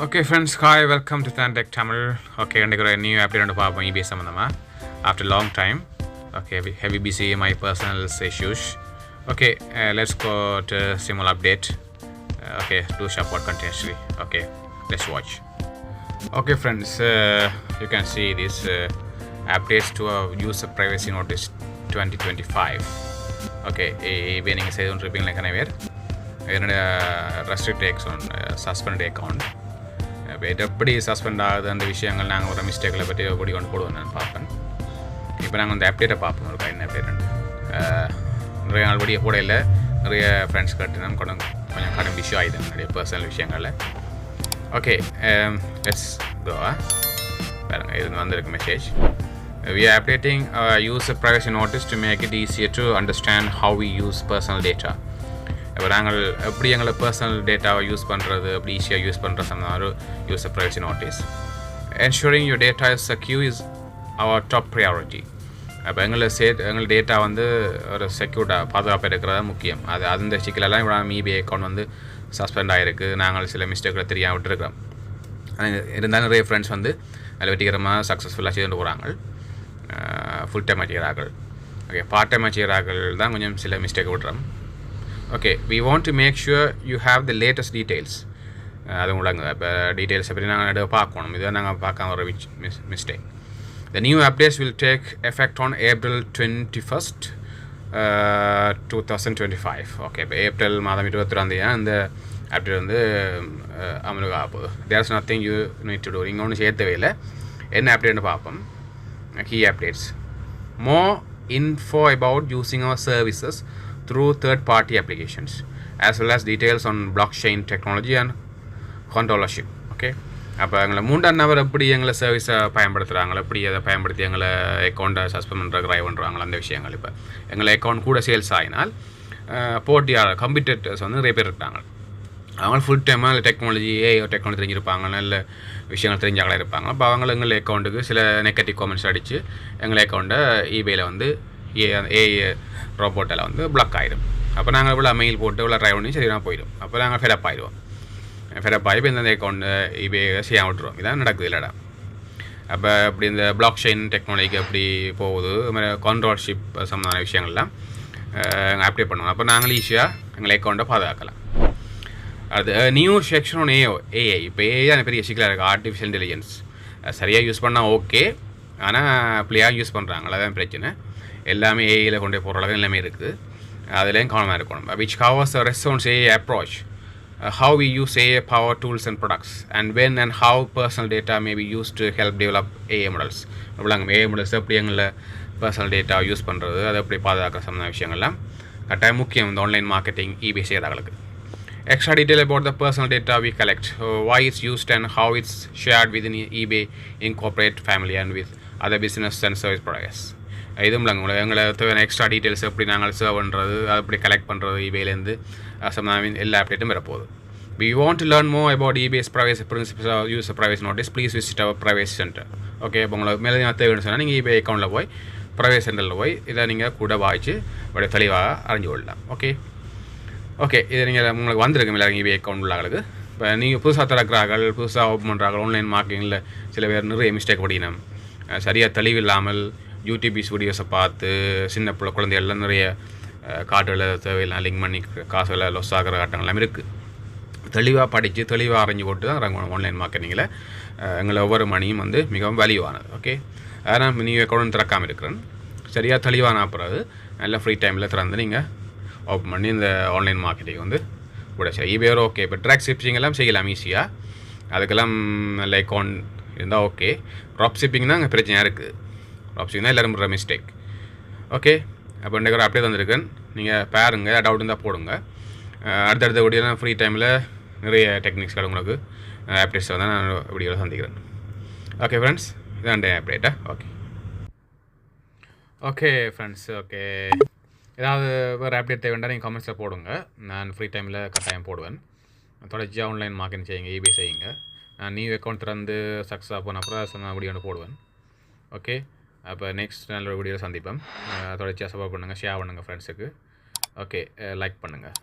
Okay friends, hi, welcome to Thanam Tech Tamil. Okay, and a new update on the eBay after a long time. Okay, heavy busy my personal issues. Okay, let's go to simple update. Okay, do support continuously. Okay, let's watch. Okay friends, you can see this updates to a user privacy notice 2025. Okay, eBay நீங்க செய்து கொண்டிருப்பீங்க கனவே என்னோட restrict account suspended account எப்படி suspend ஆகுது அந்த விஷயங்கள் நாங்கள் ஒரு மிஸ்டேக்கில் பற்றி எப்படி கொண்டு போடுவோம் நான் பார்ப்பேன். இப்போ நாங்கள் அந்த அப்டேட்டை பார்ப்போம் ஒரு என்ன அப்டேட் நிறைய நாள் படிய கூட இல்லை நிறைய ஃப்ரெண்ட்ஸ் கட்டினா கொஞ்சம் கடும் இஷ்யூ ஆகிடுது நிறைய பர்சனல் விஷயங்களில். Okay, let's go. பாருங்கள், இது வந்திருக்கு message. We are updating our user privacy notice to make it easier to understand how we use personal data. இப்போ நாங்கள் எப்படி எங்களை பர்சனல் டேட்டாவை யூஸ் பண்ணுறது அப்படி ஈஸியாக யூஸ் பண்ணுற ஒரு user privacy notice. Ensuring your data is secure is our top priority. அப்போ எங்கள் டேட்டா வந்து ஒரு செக்யூர்டாக பாதுகாப்பாக இருக்கிறதா முக்கியம். அந்த சிக்கலெல்லாம் இவ்வளோ eBay அக்கௌண்ட் வந்து சஸ்பெண்ட் ஆகிருக்கு. நாங்கள் சில மிஸ்டேக்கில் தெரியாமல் விட்டுருக்கிறோம். இருந்தாலும் நிறைய ஃப்ரெண்ட்ஸ் வந்து அதில் வெற்றிகரமாக சக்ஸஸ்ஃபுல்லாக செய்துட்டு போகிறாங்க. ஃபுல் டைம் செய்கிறார்கள். ஓகே, பார்ட் டைம் செய்கிறார்கள் தான் கொஞ்சம் சில மிஸ்டேக் விட்டுறோம். Okay, we want to make sure you have the latest details. அது உங்களுக்கு இப்போ டீட்டெயில்ஸை பற்றி நாங்கள் பார்க்கணும். இதை நாங்கள் பார்க்காம ஒரு mistake. The new updates will take effect on April 21st, 2025. ஓகே, இப்போ ஏப்ரல் மாதம் 22 அந்த அப்டேட் வந்து அமலுக்கு ஆகுது. There's nothing you need to do. இங்கே ஒன்றும் சேர்த்தவே இல்லை. என்ன அப்டேட்னு பார்ப்போம். Key updates. More info about using our services through third-party applications, as well as details on blockchain technology and controllership. Okay, அப்போ எங்களை மூன்றாம் நபர் எப்படி எங்களை சர்வீஸை பயன்படுத்துகிறாங்களோ எப்படி அதை பயன்படுத்தி எங்களை அக்கௌண்ட்டை சஸ்பெண்ட் பண்ணுற ட்ரைவ் பண்ணுறாங்களோ அந்த விஷயங்கள். இப்போ எங்களை அக்கௌண்ட் கூட சேல்ஸ் ஆகினால் போட்டியாளர் கம்ப்யூட்டர்ஸ் வந்து நிறைய பேர் இருக்காங்க. அவங்க ஃபுல் டைமாக டெக்னாலஜி டெக்னாலஜி தெரிஞ்சிருப்பாங்க, நல்ல விஷயங்கள் தெரிஞ்சாங்களே இருப்பாங்க. அப்போ அவங்க எங்கள் அக்கௌண்ட்டுக்கு சில நெகட்டிவ் காமெண்ட்ஸ் அடித்து எங்கள் அக்கௌண்ட்டை eBayல வந்து ரோபோட்டில் வந்து பிளாக் ஆகிடும். அப்போ நாங்கள் இவ்வளோ மெயில் போட்டு இவ்வளோ ட்ரைவ் பண்ணி சரியாக போயிடும். அப்போ நாங்கள் ஃபெடப் ஆகிடுவோம். ஃபெடப் ஆகி இப்போ இந்த அக்கௌண்ட் eBay செய்ய விட்டுருவோம். இதான் நடக்குது இல்லைடா. அப்போ இப்படி இந்த பிளாக் செயின் டெக்னாலஜிக்கு எப்படி போகுது, இது மாதிரி கான்ட்ரோல்ஷிப் சம்மந்தமான விஷயங்கள்லாம் அப்டேட் பண்ணுவோம். அப்போ நாங்கள் ஈஸியாக எங்கள் அக்கௌண்ட்டை பாதுகாக்கலாம். அது நியூ செக்ஷன் ஏஐ. இப்போ ஏஐ தான் பெரிய சிக்கலாக இருக்குது. ஆர்டிஃபிஷியல் இன்டெலிஜென்ஸ் சரியாக யூஸ் பண்ணால் ஓகே, ஆனால் பிள்ளையாக யூஸ் பண்ணுறாங்களா அதான் பிரச்சனை. எல்லாமே ஏஐயில் கொண்டு போகிற அளவுக்கு எல்லாமே இருக்குது. அதுலேயும் கவனமாக இருக்கணும். which covers the response AI approach, how we use AI power tools and products, and when and how personal data may be used to help develop AI models. அப்படிங்க AI models எப்படி எங்களை பர்சனல் டேட்டா யூஸ் பண்ணுறது, அதை எப்படி பாதுகாக்கிற சம்மந்த விஷயங்கள்லாம் கட்டாயம் முக்கியம் இந்த ஆன்லைன் மார்க்கெட்டிங் eBay செய்கிறவங்களுக்கு. Extra detail about the personal data we collect, why it's used and how it's shared within eBay incorporate family and with other business and service providers. இதுவும் இல்லைங்க எங்களை தேவையான எக்ஸ்ட்ரா டீட்டெயில்ஸ் எப்படி நாங்கள் serve பண்ணுறது, அதை எப்படி கலெக்ட் பண்ணுறது eBayலேருந்து சம்மந்தம் எல்லா அப்டேட்டும் வரப்போகுது. We want to learn more about eBay's privacy principles of user privacy notice. Please visit our privacy center. Okay, இப்போ உங்களுக்கு மேலே தேவைன்னு சொன்னால் நீங்கள் eBay அக்கௌண்ட்டில் போய் ப்ரைவேசி சென்டரில் போய் இதை நீங்கள் கூட வாய்ச்சி அப்படியே தெளிவாக அறிஞ்சு கொள்ளலாம். ஓகே, இதை நீங்கள் உங்களுக்கு வந்திருக்கு இல்லை eBay அக்கௌண்ட் உள்ளவங்களுக்கு. இப்போ நீங்கள் புதுசாக திறக்கிறார்கள், புதுசாக ஓப்பன் பண்ணுறார்கள், ஆன்லைன் மார்க்கெட்டிங்கில் சில பேர் நிறைய மிஸ்டேக் படிக்கணும், சரியாக தெளிவில்லாமல் யூடியூபிஸ் வீடியோஸை பார்த்து சின்ன குழந்தைகள்லாம் நிறைய காட்டுகளை தேவையில்லாம் லிங்க் பண்ணி காசுகளை லொஸ் ஆகிற காட்டங்கள் எல்லாம் இருக்குது. தெளிவாக படித்து தெளிவாக அரைஞ்சி போட்டு தான் இறங்கணும் ஆன்லைன் மார்க்கெட்டிங்கில். எங்களை ஒவ்வொரு மணியும் வந்து மிகவும் வேல்யூவானது. ஓகே, அதனால் நீங்கள் அக்கௌண்ட் திறக்காமல் இருக்கிறேன். சரியாக தெளிவான அப்புறம் நல்ல ஃப்ரீ டைமில் திறந்து நீங்கள் ஓப்பன் பண்ணி இந்த ஆன்லைன் மார்க்கெட்டிங் வந்து கூட சரி eBay ஓகே. இப்போ ட்ராக் ஷிப்பிங் எல்லாம் செய்யலாம் ஈஸியாக. அதுக்கெல்லாம் நல்ல அக்கௌண்ட் இருந்தால் ஓகே. ட்ராப் ஷிப்பிங் தான் அங்கே பிரச்சனையாக இருக்குது. ட்ராப்ஷிங் தான் எல்லோரும் பண்ணுற மிஸ்டேக். ஓகே, அப்போ இன்றைக்கு ஒரு அப்டேட் வந்திருக்கேன். நீங்கள் பாருங்கள், டவுட் இருந்தால் போடுங்க. அடுத்தடுத்த வீடியோலாம் ஃப்ரீ டைமில் நிறைய டெக்னிக்ஸ்கள் உங்களுக்கு அப்டேட்ஸை வந்து நான் வீடியோவில் சந்திக்கிறேன். ஓகே ஃப்ரெண்ட்ஸ், இதான் அப்டேட்டா. ஓகே ஃப்ரெண்ட்ஸ், ஓகே ஏதாவது வேறு அப்டேட் தேவைன்னா நீங்கள் கமெண்ட்ஸில் போடுங்க. நான் ஃப்ரீ டைமில் கட்டாயம் போடுவேன். தொடர்ச்சியாக ஆன்லைன் மார்க்கெட்டிங் செய்யுங்க, eBay செய்யுங்க. நான் நியூ அக்கௌண்ட் திறந்து சக்ஸஸாக போன அப்புறம் நான் வீடியோ போடுவேன். ஓகே, அப்போ நெக்ஸ்ட் நல்ல வீடியோவில் சந்திப்போம். தொடர்ச்சியாக சப்போர்ட் பண்ணுங்கள், ஷேர் பண்ணுங்கள் ஃப்ரெண்ட்ஸுக்கு. ஓகே, லைக் பண்ணுங்கள்.